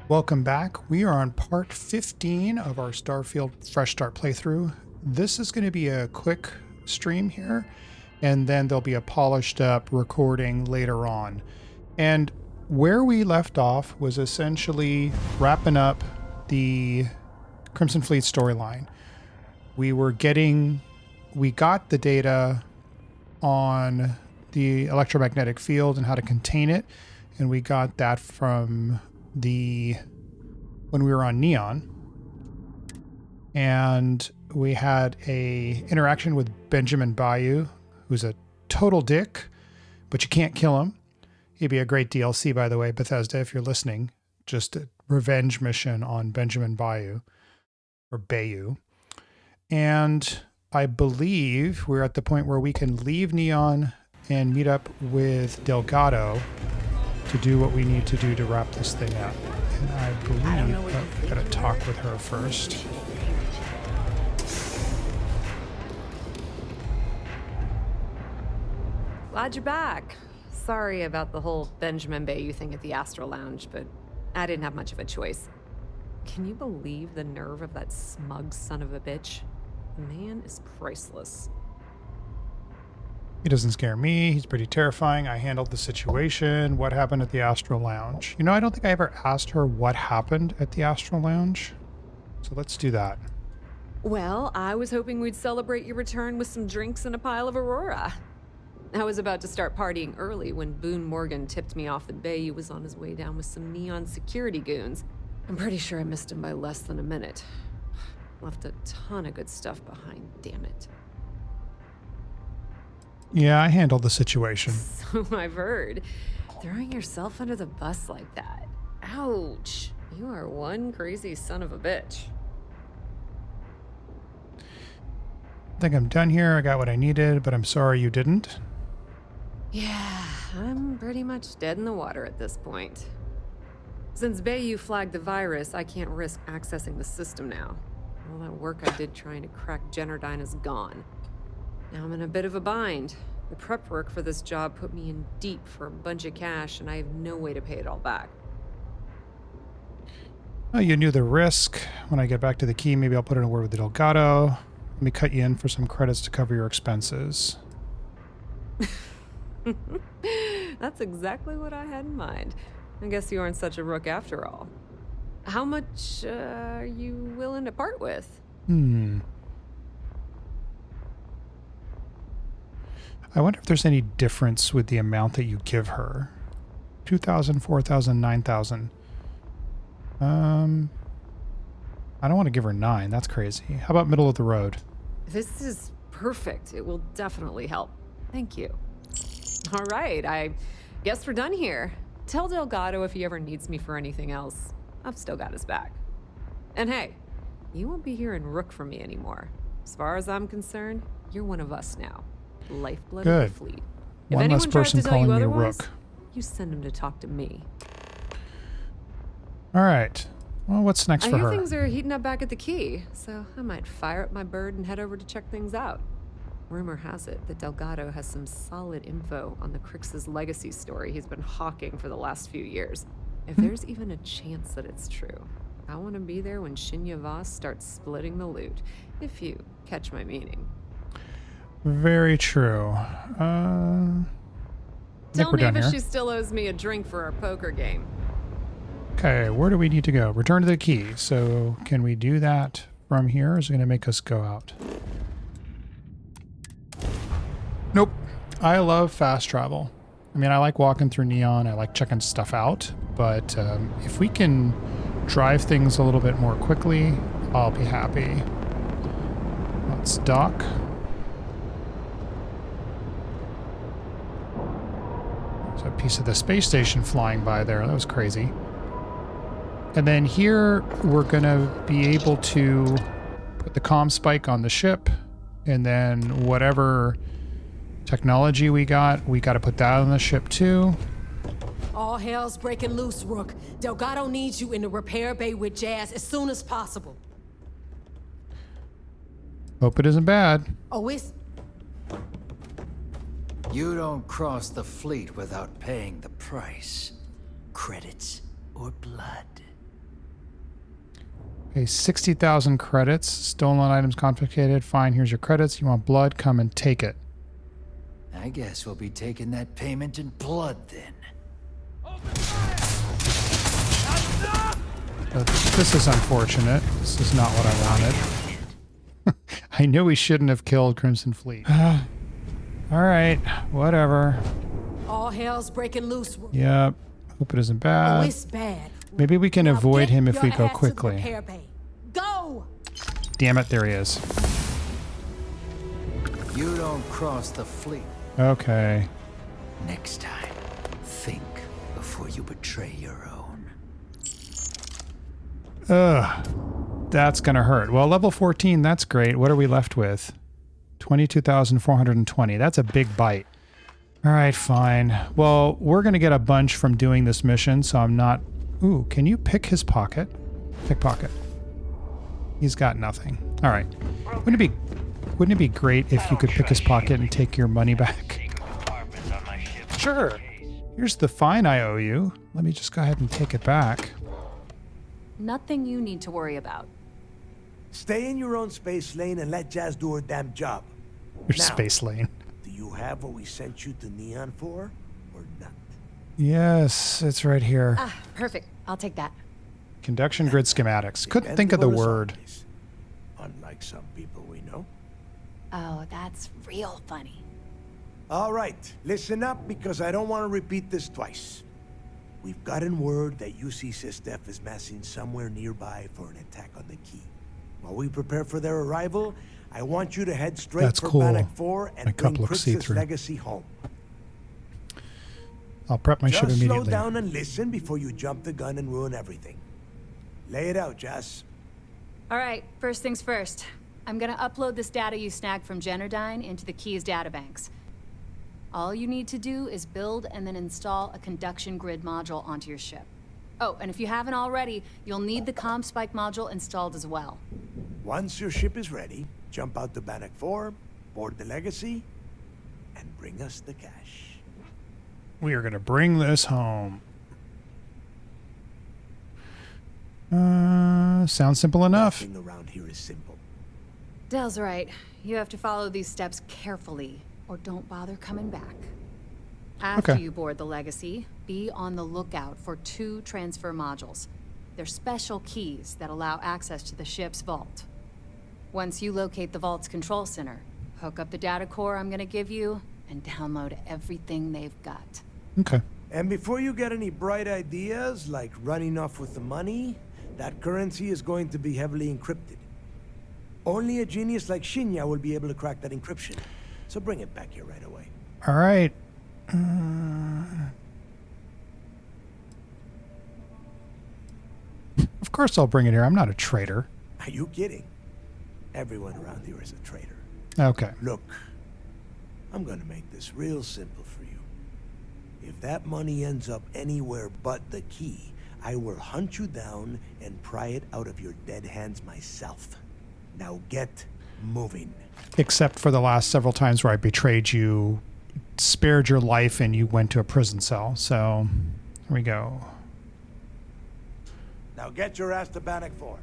Welcome back. We are on part 15 of our Starfield Fresh Start playthrough. This is going to be a quick stream here, and then there'll be a polished up recording later on. And where we left off was essentially wrapping up the Crimson Fleet storyline. We got the data on the electromagnetic field and how to contain it, and we got that from when we were on Neon, and we had a interaction with Benjamin Bayou, who's a total dick, but you can't kill him. He'd be a great DLC, by the way, Bethesda, if you're listening. Just a revenge mission on Benjamin Bayou, or Bayou. And I believe we're at the point where we can leave Neon and meet up with Delgado to do what we need to do to wrap this thing up. And I believe I gotta talk with her first. Glad you're back. Sorry about the whole Benjamin Bayou thing at the Astro Lounge, but I didn't have much of a choice. Can you believe the nerve of that smug son of a bitch? The man is priceless. He doesn't scare me. He's pretty terrifying. I handled the situation. What happened at the Astro Lounge? You know, I don't think I ever asked her what happened at the Astro Lounge. So let's do that. Well, I was hoping we'd celebrate your return with some drinks and a pile of Aurora. I was about to start partying early when Boone Morgan tipped me off that Bayou was on his way down with some Neon security goons. I'm pretty sure I missed him by less than a minute. Left a ton of good stuff behind, damn it. Yeah, I handled the situation. So I've heard. Throwing yourself under the bus like that. Ouch. You are one crazy son of a bitch. I think I'm done here. I got what I needed, but I'm sorry you didn't. Yeah, I'm pretty much dead in the water at this point. Since Bayou flagged the virus, I can't risk accessing the system now. All that work I did trying to crack Generdyne is gone. Now I'm in a bit of a bind. The prep work for this job put me in deep for a bunch of cash, and I have no way to pay it all back. Well, you knew the risk. When I get back to the key, maybe I'll put in a word with the Delgado. Let me cut you in for some credits to cover your expenses. That's exactly what I had in mind. I guess you aren't such a rook after all. How much are you willing to part with? I wonder if there's any difference with the amount that you give her. 2,000, 4,000, 9,000. I don't want to give her 9. That's crazy. How about middle of the road? This is perfect. It will definitely help. Thank you. All right, I guess we're done here. Tell Delgado if he ever needs me for anything else. I've still got his back. And hey, you won't be hearing rook from me anymore. As far as I'm concerned, you're one of us now. Lifeblood of the fleet. If One anyone less tries person to tell you calling me otherwise, rook. you send him to talk to me. All right. Well, what's next I for hear her? things are heating up back at the key, so I might fire up my bird and head over to check things out. Rumor has it that Delgado has some solid info on the Crix's legacy story he's been hawking for the last few years. If there's even a chance that it's true, I want to be there when Shinya Voss starts splitting the loot, if you catch my meaning. Very true. Tell Neva she still owes me a drink for our poker game. Okay, where do we need to go? Return to the key. So can we do that from here, or is it going to make us go out? Nope. I love fast travel. I mean, I like walking through Neon. I like checking stuff out. But if we can drive things a little bit more quickly, I'll be happy. Let's dock. There's a piece of the space station flying by there. That was crazy. And then here we're going to be able to put the comm spike on the ship, and then whatever technology we got to put that on the ship too. All hell's breaking loose, Rook. Delgado needs you in the repair bay with Jazz as soon as possible. Hope it isn't bad. Oh, it's... You don't cross the fleet without paying the price. Credits or blood. Pay 60,000 credits. Stolen items confiscated. Fine, here's your credits. You want blood? Come and take it. I guess we'll be taking that payment in blood then. But this is unfortunate. This is not what I wanted. I knew we shouldn't have killed Crimson Fleet. All right, whatever. All hell's breaking loose, Rook. Yep. Hope it isn't Oh, bad. it's bad. Maybe we can Now avoid get him if your we go ass to the quickly. repair bay. Go! Damn it, there he is. You don't cross the fleet. Okay. Next time, think before you betray your own. Ugh. That's gonna hurt. Well, level 14, that's great. What are we left with? 22,420. That's a big bite. All right, fine. Well, we're gonna get a bunch from doing this mission, so I'm not... Ooh, can you pick his pocket? Pickpocket. He's got nothing. All right. Wouldn't it be great if you could pick his pocket and take your money back? Sure. Here's the fine I owe you. Let me just go ahead and take it back. Nothing you need to worry about. Stay in your own space lane and let Jazz do her damn job. Your Now, space lane. Do you have what we sent you to Neon for, or not? Yes, it's right here. Ah, perfect. I'll take that. Conduction grid schematics. Couldn't think of the word. Results, unlike some people we know. Oh, that's real funny. All right, listen up because I don't want to repeat this twice. We've gotten word that UC Systef is massing somewhere nearby for an attack on the key. While we prepare for their arrival, I want you to head straight That's for cool. Bannock 4 My and cup bring looks Kritz's see-through. legacy home. I'll prep my ship Just slow immediately. down and listen before you jump the gun and ruin everything. Lay it out, Jess. All right, first things first. I'm gonna upload this data you snagged from Generdyne into the Keys databanks. All you need to do is build and then install a conduction grid module onto your ship. Oh, and if you haven't already, you'll need the comm spike module installed as well. Once your ship is ready, jump out to Bannock 4, board the legacy, and bring us the cash. We are going to bring this home. Sounds simple enough. Nothing around here is simple. Dell's right. You have to follow these steps carefully, or don't bother coming back. After Okay. you board the Legacy, be on the lookout for 2 transfer modules. They're special keys that allow access to the ship's vault. Once you locate the vault's control center, hook up the data core I'm gonna give you, and download everything they've got. Okay. And before you get any bright ideas, like running off with the money, that currency is going to be heavily encrypted. Only a genius like Shinya will be able to crack that encryption. So bring it back here right away. All right. Of course I'll bring it here. I'm not a traitor. Are you kidding? Everyone around here is a traitor. Okay. Look, I'm gonna make this real simple for you. If that money ends up anywhere but the key, I will hunt you down and pry it out of your dead hands myself. Now get moving. Except for the last several times where I betrayed you, spared your life, and you went to a prison cell. So, here we go. Now get your ass to Bannock 4.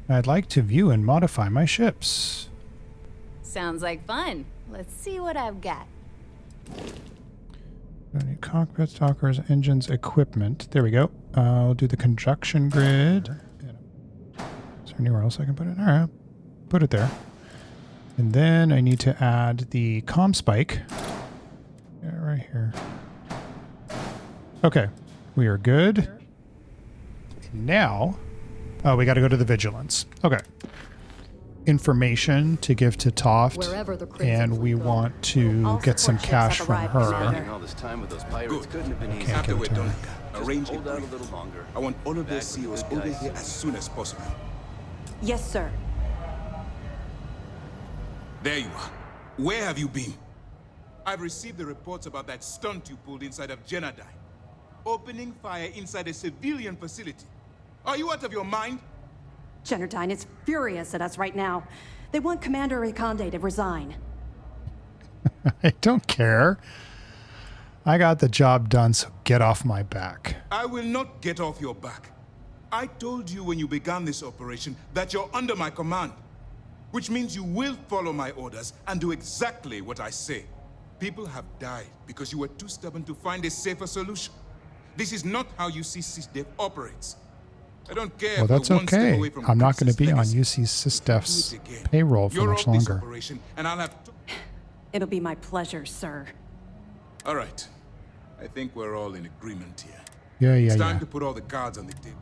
I'd like to view and modify my ships. Sounds like fun. Let's see what I've got. Don't need cockpits, dockers, engines, equipment. There we go. I'll do the conjunction grid. Is there anywhere else I can put it? All right, put it there. And then I need to add the comm spike. Yeah, right here. Okay, we are good. Now, oh, we got to go to the vigilance. Okay. Information to give to Toft, Wherever the crimson and we fleet go. want to All get some support ships cash have from arrived, her. Commander. All this time with those pirates couldn't have been easy. Can't After give we're it to done, her. arrange a Hold out a brief. little longer. I want all of their Back with CEOs good over guys. here as soon as possible. Yes, sir. There you are. Where have you been? I've received the reports about that stunt you pulled inside of Generdyne. Opening fire inside a civilian facility. Are you out of your mind? Generdyne is furious at us right now. They want Commander Riconde to resign. I don't care. I got the job done, so get off my back. I will not get off your back. I told you when you began this operation that you're under my command, which means you will follow my orders and do exactly what I say. People have died because you were too stubborn to find a safer solution. This is not how UC SysDev operates. I don't care. Well, that's okay. I'm not going to be on UC UC SysDev's payroll for much longer. And I'll have It'll be my pleasure, sir. all right. I think we're all in agreement here. Yeah, It's time to put all the cards on the table.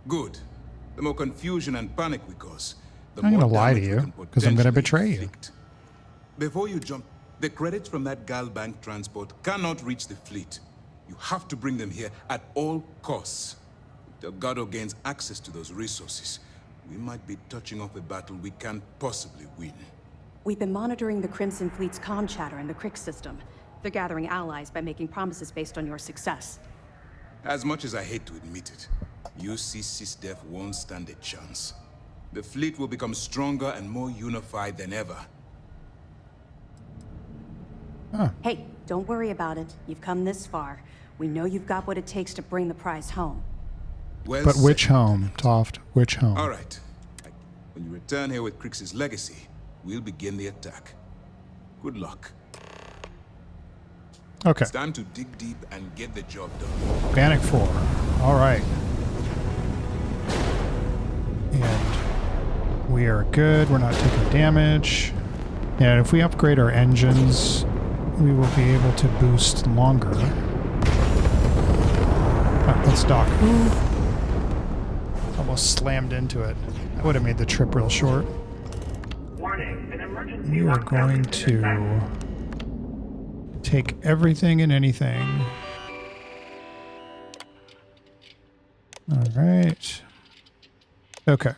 Good. The more confusion and panic we cause, the I'm more going to lie to damage we you can because I'm going to potentially betray you. inflict. Before you jump, the credits from that Gal Bank transport cannot reach the fleet. You have to bring them here at all costs. If Delgado gains access to those resources, we might be touching off a battle we can't possibly win. We've been monitoring the Crimson Fleet's comm chatter in the Crick system. They're gathering allies by making promises based on your success. As much as I hate to admit it, UC SysDev won't stand a chance. The fleet will become stronger and more unified than ever. Hey, don't worry about it. You've come this far. We know you've got what it takes to bring the prize home. Well But said. which home, Toft? Which home? All right. When you return here with Crix's legacy, we'll begin the attack. Good luck. Okay. It's time to dig deep and get the job done. Bannock 4. All right. And we are good. We're not taking damage. And if we upgrade our engines, we will be able to boost longer. Let's dock. Ooh. Almost slammed into it. That would have made the trip real short. We are going to take everything and anything. All right. Okay.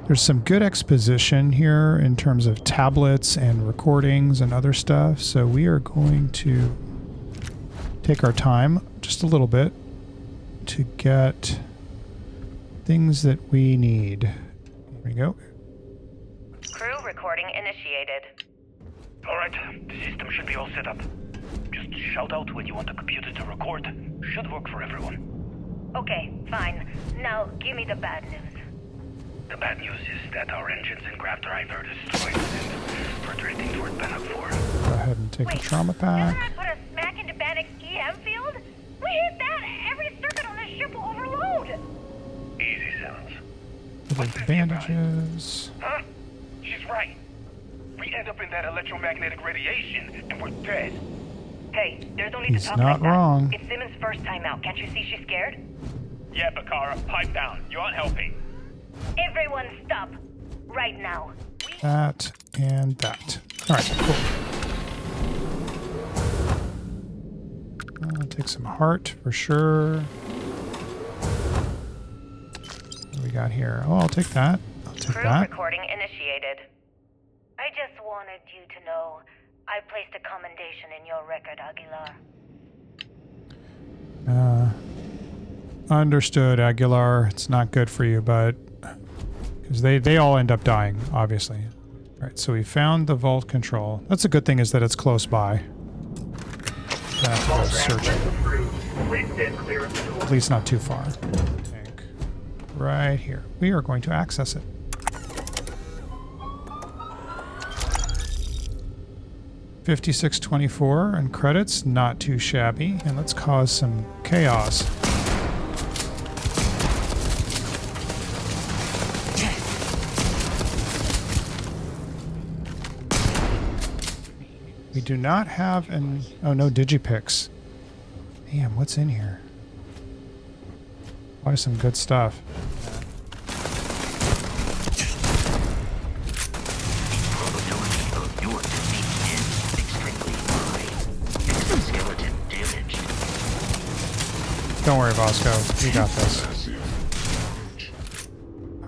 There's some good exposition here in terms of tablets and recordings and other stuff. So we are going to take our time just a little bit to get things that we need. Here we go. Crew recording initiated. Alright, the system should be all set up. Just shout out when you want the computer to record. Should work for everyone. Okay, fine. Now, give me the bad news. The bad news is that our engines and grav drive are destroyed and we're drifting toward Bannock 4. Go ahead and take the trauma pack. Doesn't that put us smack into Bannock's EM field? We hit that, every circuit on this ship will overload! Easy sounds. With the bandages. Huh? She's right. We end up in that electromagnetic radiation and we're dead. Hey, there's only He's to talk not like wrong. that. It's Simmons' first time out. Can't you see she's scared? Yeah, Bakara, pipe down. You aren't helping. Everyone stop. Right now. That and that. All right, cool. I'll take some heart for sure. What do we got here? Oh, I'll take that. I'll take Crew that. recording initiated. I just wanted you to know I placed a commendation in your record, Aguilar. Understood, Aguilar. It's not good for you, but because they all end up dying, obviously. All right, so we found the vault control. That's a good thing, is that it's close by. I have to go searching. At least not too far. Tank. Right here. We are going to access it. $56.24 and credits, not too shabby. And let's cause some chaos. We do not have an... Oh, no digipicks. Damn, what's in here? Probably some good stuff. Don't worry, Vasco. We got this.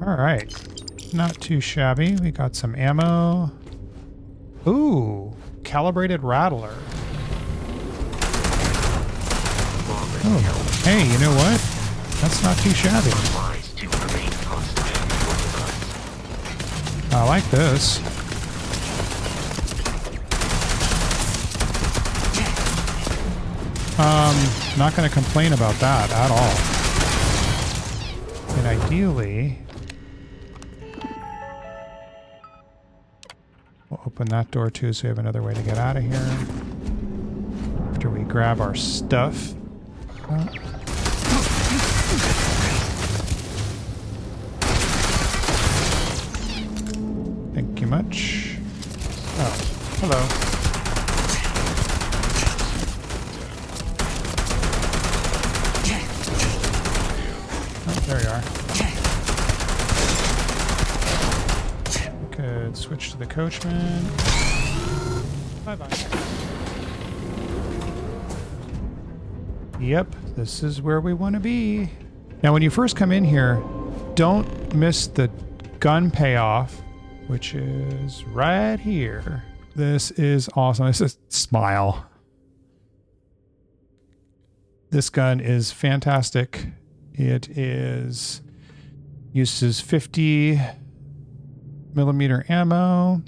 Alright. Not too shabby. We got some ammo. Ooh. Calibrated rattler. Oh, hey, you know what? That's not too shabby. I like this. Not going to complain about that at all. And ideally, we'll open that door too so we have another way to get out of here. After we grab our stuff. Thank you much. Oh, hello. Oh, there you are. Could switch to the coachman. Bye-bye. Yep, this is where we want to be. Now, when you first come in here, don't miss the gun payoff, which is right here. This is awesome. This is smile. This gun is fantastic. It uses 50 millimeter ammo.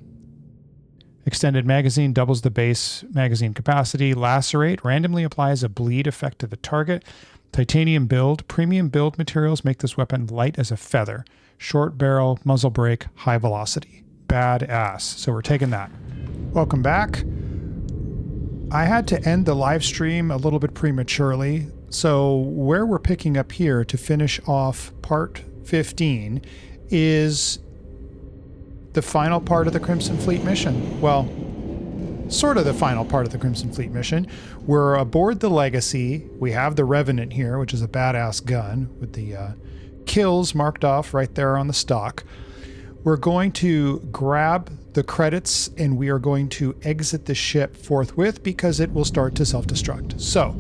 Extended magazine doubles the base magazine capacity. Lacerate randomly applies a bleed effect to the target. Titanium build. Premium build materials make this weapon light as a feather. Short barrel, muzzle brake, high velocity. Badass. So we're taking that. Welcome back. I had to end the live stream a little bit prematurely. So where we're picking up here to finish off part 15 is the final part of the Crimson Fleet mission. Well, sort of the final part of the Crimson Fleet mission. We're aboard the Legacy. We have the Revenant here, which is a badass gun with the kills marked off right there on the stock. We're going to grab the credits and we are going to exit the ship forthwith because it will start to self-destruct. So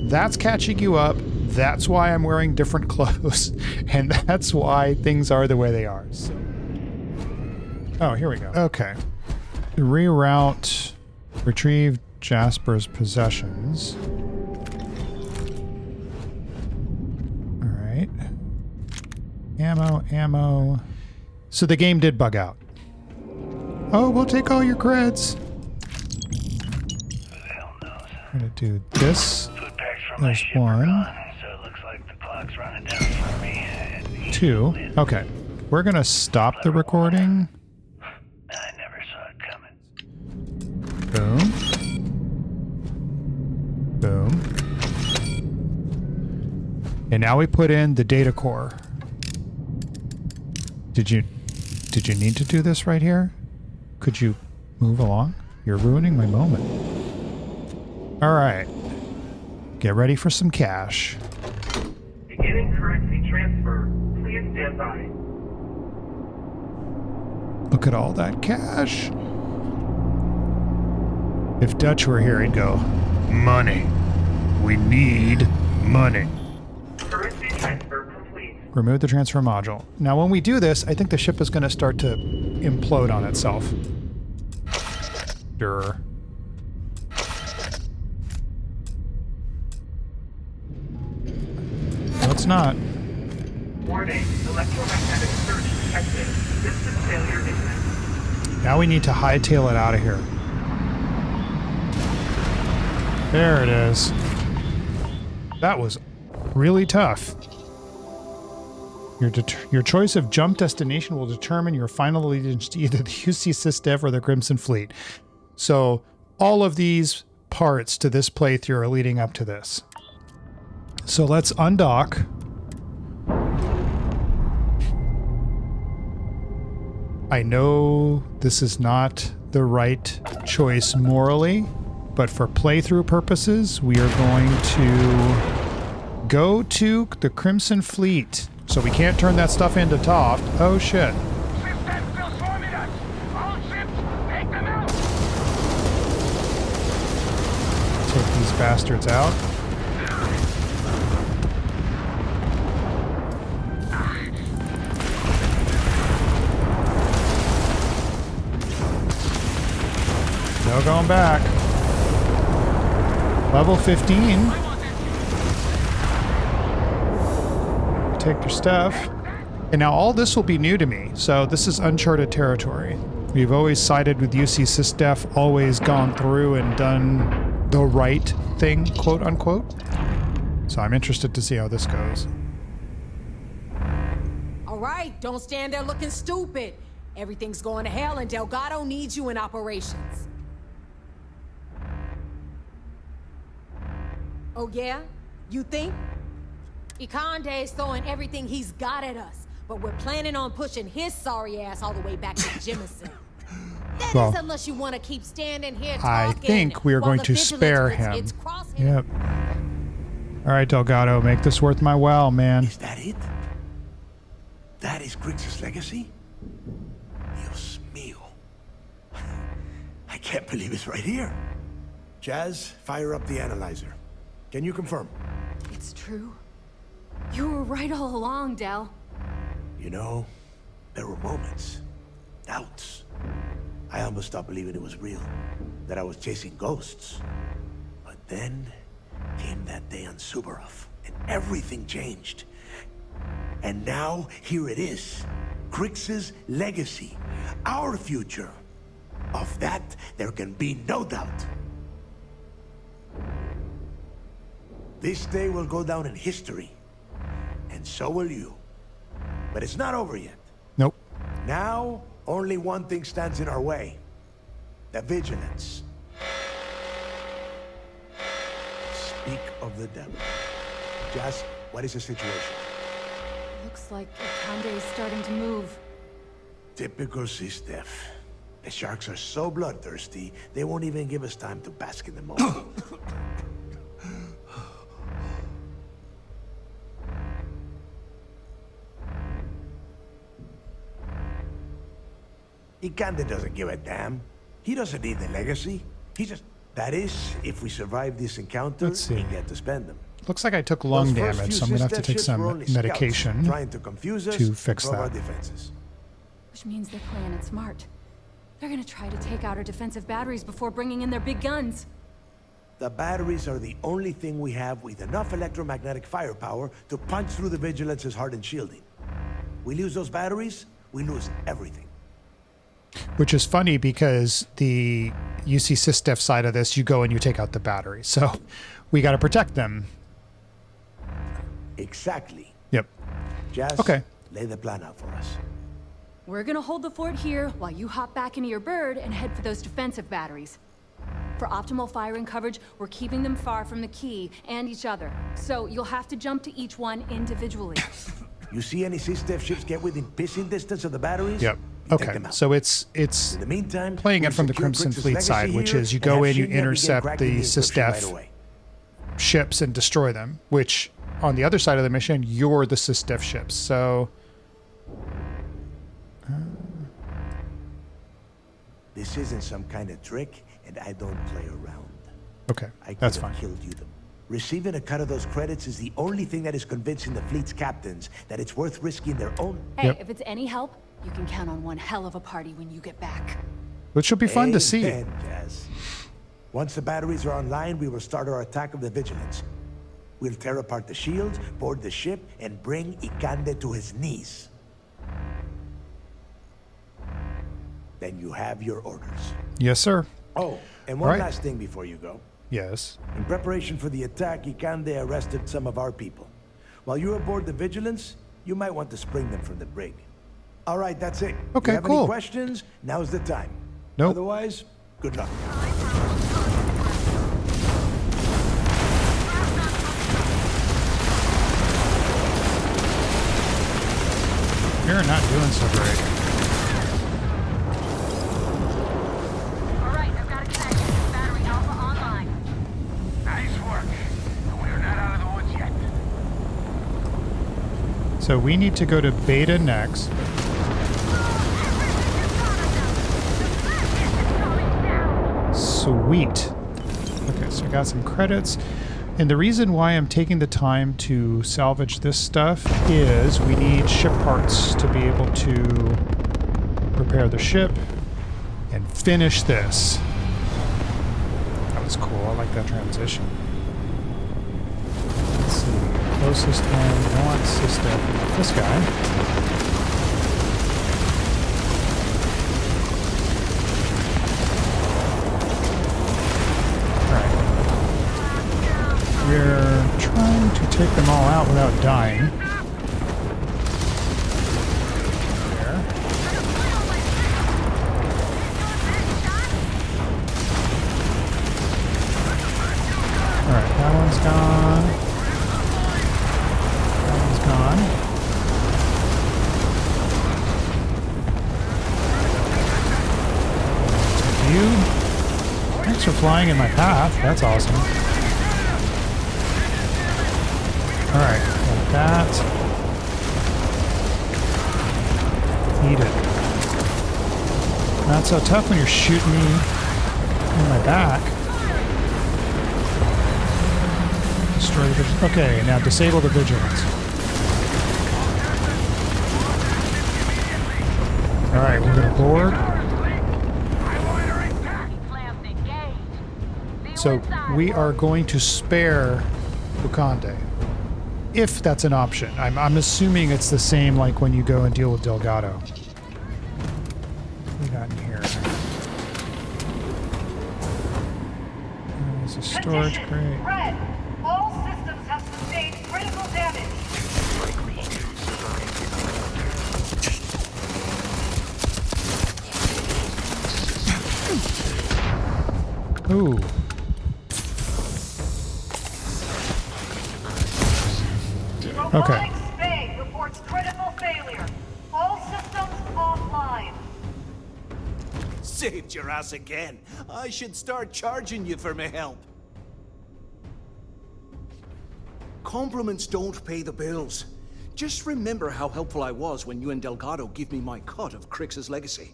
that's catching you up. That's why I'm wearing different clothes. And that's why things are the way they are. So. Oh, here we go. Okay. Reroute. Retrieve Jasper's possessions. All right. Ammo. So the game did bug out. Oh, we'll take all your creds. I'm gonna do this. There's one. So it looks like the clock's running down for me. 2. Okay. We're gonna stop the recording. I never saw it coming. Boom. Boom. And now we put in the data core. Did you need to do this right here? Could you move along? You're ruining my moment. All right. Get ready for some cash. Beginning currency transfer. Please stand by. Look at all that cash. If Dutch were here, he'd go, money. We need money. Currency transfer complete. Remove the transfer module. Now, when we do this, I think the ship is going to start to implode on itself. Durr. No, it's not. Warning, electromagnetic surge detected. System failure imminent. Now we need to hightail it out of here. There it is. That was really tough. Your choice of jump destination will determine your final allegiance to either the UC SysDev or the Crimson Fleet. So all of these parts to this playthrough are leading up to this. So let's undock. I know this is not the right choice morally, but for playthrough purposes, we are going to go to the Crimson Fleet. So we can't turn that stuff into Toft. Oh shit. Take these bastards out. No going back. Level 15. Take your stuff. And now all this will be new to me, so this is uncharted territory. We've always sided with UC SysDef, always gone through and done the right thing, quote unquote. So I'm interested to see how this goes. All right, don't stand there looking stupid. Everything's going to hell and Delgado needs you in operations. Oh yeah? You think? Ikande is throwing everything he's got at us, but we're planning on pushing his sorry ass all the way back to Jemison. That Well, is unless you want to keep standing here talking. I think we are while going the to vigilance spare puts him. its crosshairs. Yep. All right, Delgado, make this worth my while, man. Is that it? That is Griggs' legacy? Dios mío. I can't believe it's right here. Jazz, fire up the analyzer. Can you confirm? It's true. You were right all along, Del. You know, there were moments, doubts. I almost stopped believing it was real, that I was chasing ghosts. But then came that day on Subarov, and everything changed. And now, here it is. Griggs' legacy. Our future. Of that, there can be no doubt. This day will go down in history. And so will you. But it's not over yet. Nope. Now, only one thing stands in our way. The vigilance. Speak of the devil. Jazz, what is the situation? Looks like Ikande is starting to move. Typical Sistef. The sharks are so bloodthirsty, they won't even give us time to bask in the moment. Ikande doesn't give a damn. He doesn't need the legacy. He just... That is, if we survive this encounter and get to spend them. Looks like I took lung Those first damage, few so I'm going to have to Sistef take ships some were only scouts, medication trying to confuse us to and fix probe our that. defenses. Which means they're playing it smart. They're gonna try to take out our defensive batteries before bringing in their big guns. The batteries are the only thing we have with enough electromagnetic firepower to punch through the Vigilance's hardened shielding. We lose those batteries, we lose everything. Which is funny because the UC Sistef side of this, you go and you take out the battery. So we got to protect them. Exactly. Yep. Jazz, okay. Lay the plan out for us. We're gonna hold the fort here while you hop back into your bird and head for those defensive batteries. For optimal firing coverage, we're keeping them far from the key and each other. So you'll have to jump to each one individually. You see any Sistef ships get within pissing distance of the batteries? Yep. You take Okay. them out. So it's In the meantime, playing it we'll from the secure Crimson Griggs' Fleet side, legacy which here is you and go have in, you Shin begin intercept cracking the encryption right Sistef away. ships and destroy them, which on the other side of the mission, you're the Sistef ships. So This isn't some kind of trick, and I don't play around. okay, I could that's have fine. killed you them. Receiving a cut of those credits is the only thing that is convincing the fleet's captains that it's worth risking their own. Hey, if it's any help, you can count on one hell of a party when you get back. Which should be fun to see. Amen, Jazz. Once the batteries are online, we will start our attack of the Vigilance. We'll tear apart the shields, board the ship, and bring Ikande to his knees. Then you have your orders. Yes, sir. Oh, and one Right. last thing before you go. Yes. In preparation for the attack, Ikande arrested some of our people. While you're aboard the Vigilance, you might want to spring them from the brig. All right, that's it. Okay, you have cool. any questions? Now's the time. Nope. Otherwise, good luck. You're not doing so great. All right, I've got a connection. Battery Alpha online. Nice work. We're not out of the woods yet. So we need to go to beta next. Sweet. Okay, so I got some credits. And the reason why I'm taking the time to salvage this stuff is we need ship parts to be able to repair the ship and finish this. That was cool. I like that transition. Let's see. Closest one. I want system. This guy. Alright. take them all out without dying. There. Alright, that one's gone. That one's gone. You. Thanks for flying in my path. That's awesome. Alright, got that. Eat it. Not so tough when you're shooting me in my back. Destroy the okay, now disable the vigilance. Alright, we're gonna board. So we are going to spare Bukande, if that's an option. I'm assuming it's the same like when you go and deal with Delgado. What we got in here? There's a storage crate. Red. All systems have sustained critical damage. Ooh. Okay. Robotics Bay reports critical failure. All systems offline. Saved your ass again. I should start charging you for my help. Compliments don't pay the bills. Just remember how helpful I was when you and Delgado gave me my cut of Crix's legacy.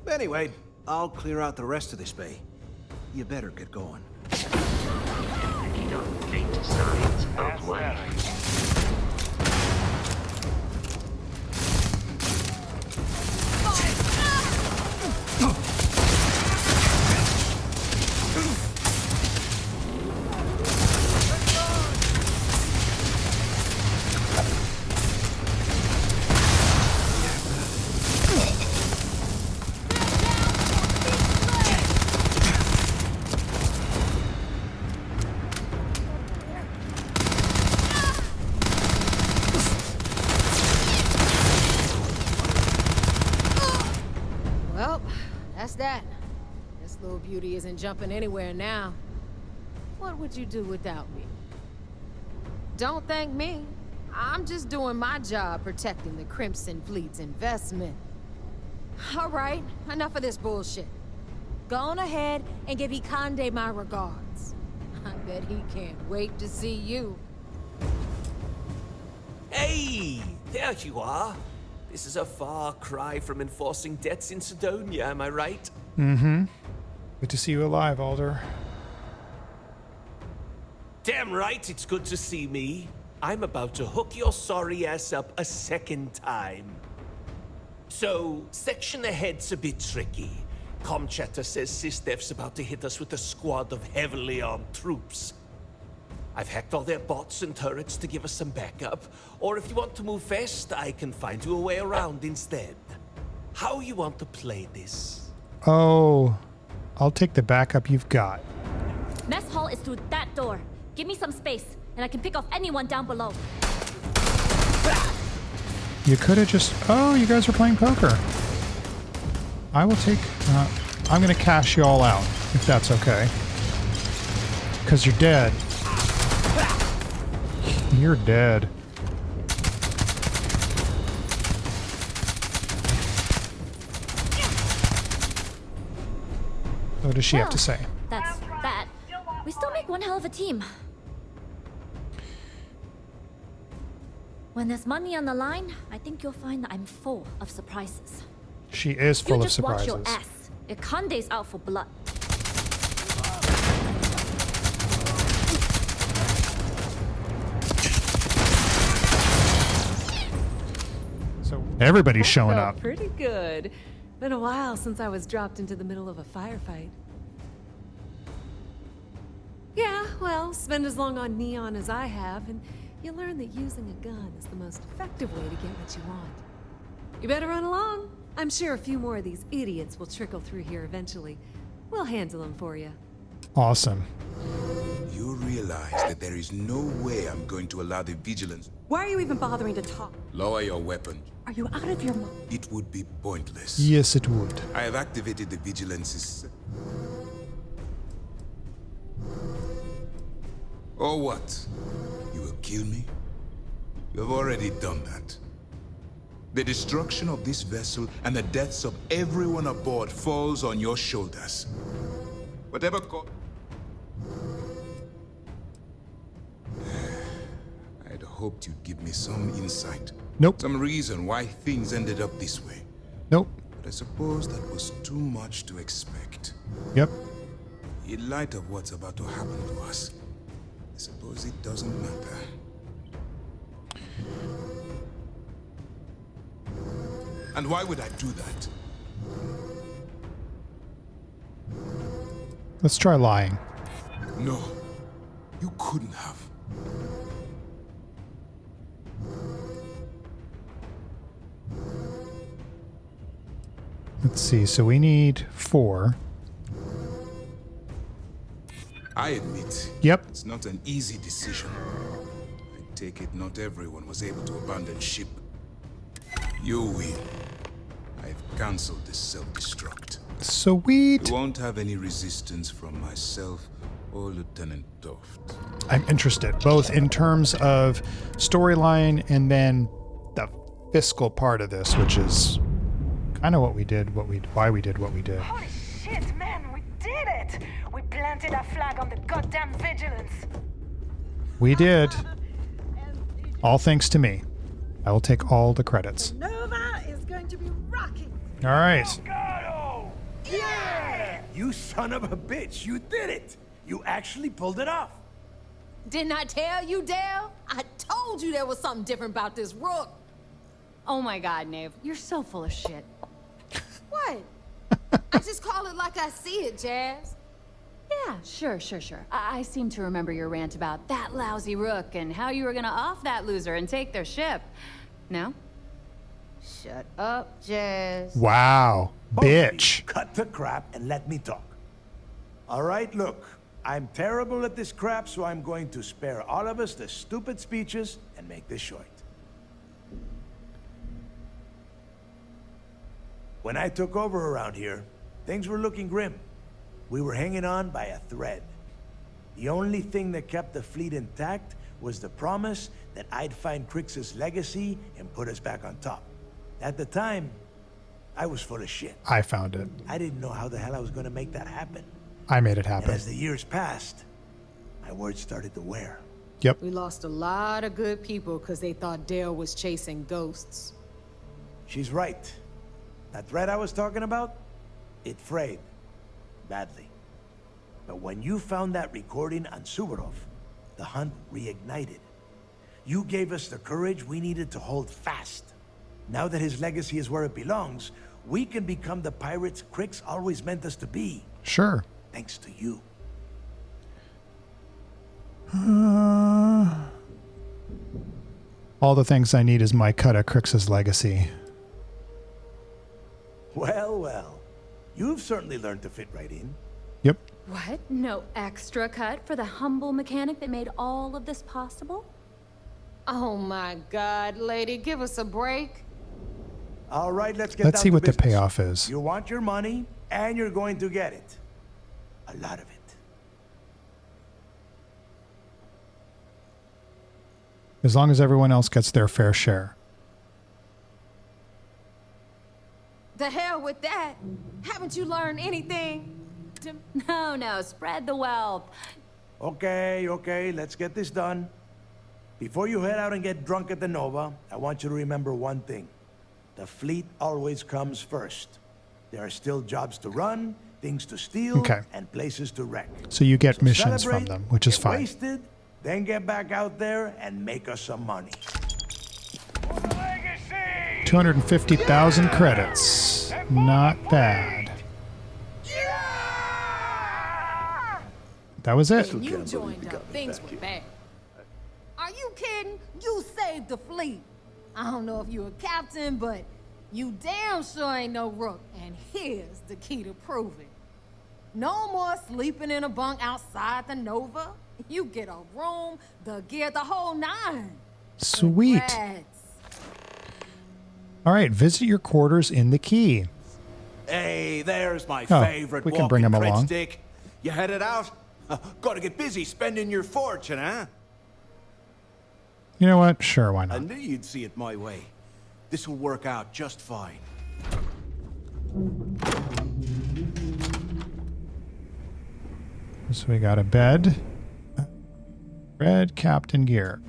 Anyway, I'll clear out the rest of this bay. You better get going. Data science outline. That. This little beauty isn't jumping anywhere now. What would you do without me? Don't thank me. I'm just doing my job protecting the Crimson Fleet's investment. All right, enough of this bullshit. Go on ahead and give Ikande my regards. I bet he can't wait to see you. Hey, there you are. This is a far cry from enforcing debts in Sidonia, am I right? Mm-hmm. Good to see you alive, Alder. Damn right it's good to see me. I'm about to hook your sorry ass up a second time. So, section ahead's a bit tricky. Comm chatter says SysDef's about to hit us with a squad of heavily armed troops. I've hacked all their bots and turrets to give us some backup, or if you want to move fast, I can find you a way around instead. How you want to play this? Oh, I'll take the backup you've got. Mess hall is through that door. Give me some space, and I can pick off anyone down below. You could have just... Oh, you guys are playing poker. I will take... I'm going to cash you all out, if that's okay. Because you're dead. You're dead. What does she have to say? That's that. We still make one hell of a team. When there's money on the line, I think you'll find that I'm full of surprises. She is full of surprises. You just watch your ass. Ikande's out for blood. Everybody's showing Felt up. Pretty good. Been a while since I was dropped into the middle of a firefight. Yeah, well, spend as long on Neon as I have, and you learn that using a gun is the most effective way to get what you want. You better run along. I'm sure a few more of these idiots will trickle through here eventually. We'll handle them for you. Awesome. You're realize that there is no way I'm going to allow the vigilance? Why are you even bothering to talk? Lower your weapon. Are you out of your mind? It would be pointless. Yes, it would. I have activated the vigilance's... Or what? You will kill me? You have already done that. The destruction of this vessel and the deaths of everyone aboard falls on your shoulders. Whatever I'd hoped you'd give me some insight. Nope. Some reason why things ended up this way. Nope. But I suppose that was too much to expect. Yep. In light of what's about to happen to us, I suppose it doesn't matter. And why would I do that? Let's try lying. No, you couldn't have. Let's see. So we need 4. I admit. Yep. It's not an easy decision. I take it not everyone was able to abandon ship. You win. I've cancelled this self-destruct. Sweet. You won't have any resistance from myself or Lieutenant Toft. I'm interested, both in terms of storyline and then the fiscal part of this, which is kind of why we did what we did. Holy shit, man, we did it! We planted our flag on the goddamn vigilance. We did. All thanks to me. I will take all the credits. Nova is going to be rocking. All right. Yeah! You son of a bitch, you did it! You actually pulled it off. Didn't I tell you, Dale? I told you there was something different about this rook. Oh my god, Nave. You're so full of shit. What? I just call it like I see it, Jazz. Yeah, sure. I seem to remember your rant about that lousy rook and how you were gonna off that loser and take their ship. No? Shut up, Jazz. Wow. Both of Bitch. you cut the crap and let me talk. All right, look. I'm terrible at this crap, so I'm going to spare all of us the stupid speeches and make this short. When I took over around here, things were looking grim. We were hanging on by a thread. The only thing that kept the fleet intact was the promise that I'd find Crix's legacy and put us back on top. At the time, I was full of shit. I found it. I didn't know how the hell I was going to make that happen. I made it And happen. as the years passed, my words started to wear. Yep. We lost a lot of good people because they thought Dale was chasing ghosts. She's right. That thread I was talking about, it frayed. Badly. But when you found that recording on Suvorov, the hunt reignited. You gave us the courage we needed to hold fast. Now that his legacy is where it belongs, we can become the pirates Crix always meant us to be. Sure. Thanks to you. All the things I need is my cut of Crix's legacy. Well, well. You've certainly learned to fit right in. Yep. What? No extra cut for the humble mechanic that made all of this possible? Oh my God, lady, give us a break. All right, let's get Let's down see to what the business. payoff is. You want your money, and you're going to get it. A lot of it. As long as everyone else gets their fair share. The hell with that. Haven't you learned anything? No, spread the wealth. Okay, let's get this done. Before you head out and get drunk at the Nova, I want you to remember one thing. The fleet always comes first. There are still jobs to run, things to steal, Okay. and places to wreck. So you get missions celebrate, from them, which is get fine. wasted, then get back out there and make us some money. 250,000 credits. Not bad. That was it. When you joined up, things were bad. Are you kidding? You saved the fleet. I don't know if you're a captain, but you damn sure ain't no rook. And here's the key to prove it. No more sleeping in a bunk outside the Nova. You get a room, the gear, the whole nine. Sweet. Congrats. All right, visit your quarters in the key. Hey, there's my Oh, favorite we can bring walking him along. stick. You headed out? Gotta get busy spending your fortune, huh? You know what? Sure, why I not? knew you'd see it my way. This will work out just fine. So we got a bed. Red captain gear.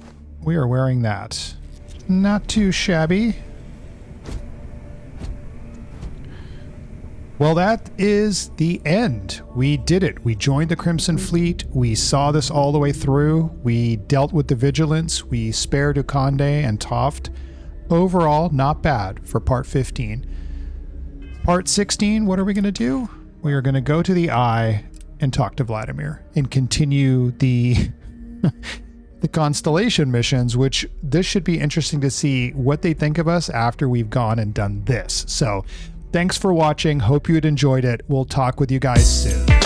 We are wearing that. Not too shabby. Well, that is the end. We did it. We joined the Crimson Fleet. We saw this all the way through. We dealt with the Vigilance. We spared Ukande and Toft. Overall, not bad for part 15. Part 16, what are we going to do? We are going to go to the Eye and talk to Vladimir and continue the the Constellation missions, which this should be interesting to see what they think of us after we've gone and done this. So thanks for watching. Hope you had enjoyed it. We'll talk with you guys soon.